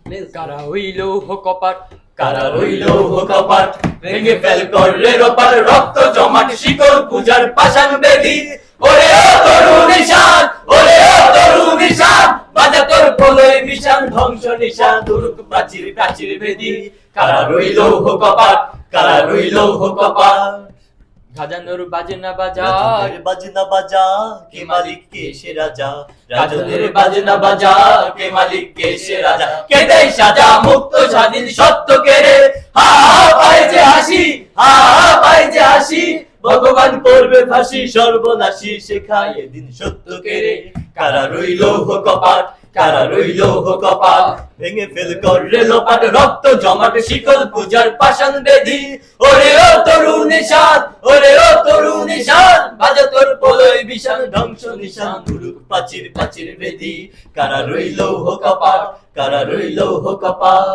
কারা হইল কপাট, কারা রইল কপাট, ভেঙে ফেল করলে রোপার, রক্ত জমাট শিকল পূজার পাষাণ বেদি। ওরে ও তরুণ নিশান, ওরে ও তরুণ নিশান, বাজা তোর প্রলয় মিশান, ধ্বংস নিশান দুর্গ প্রাচীর প্রাচীর বেদি। কারা রইল কপাট, কারা রইল কপাট। গাজানোর বাজনা বাজা, রাজনের বাজনা বাজা, কে মালিক কে সে রাজা। রাজনের বাজনা বাজা, কে মালিক কে সে রাজা। কে দেয় সাজা, মুক্ত স্বাধীন সত্য কেড়ে। হা হা পায় যে হাসি, হা হা পায় যে হাসি, ভগবান করবে ফাঁসি, সর্বনাশী শেখায় এদিন সত্য কেড়ে। কারা রইল কপাট, কারা রইল কপাট, ভেঙে ফেল করলে লোপাট, রক্ত জমাট শিকল পূজার পাষাণ বেদি। ওরে ও তরুণ নিশান, ওরে ও তরুণ নিশান, বাজা তোর প্রলয় বিশান, ধ্বংস নিশান দুর্গ প্রাচীর প্রাচীর বেদি। কারা রইল কপাট, কারা রইল কপাট।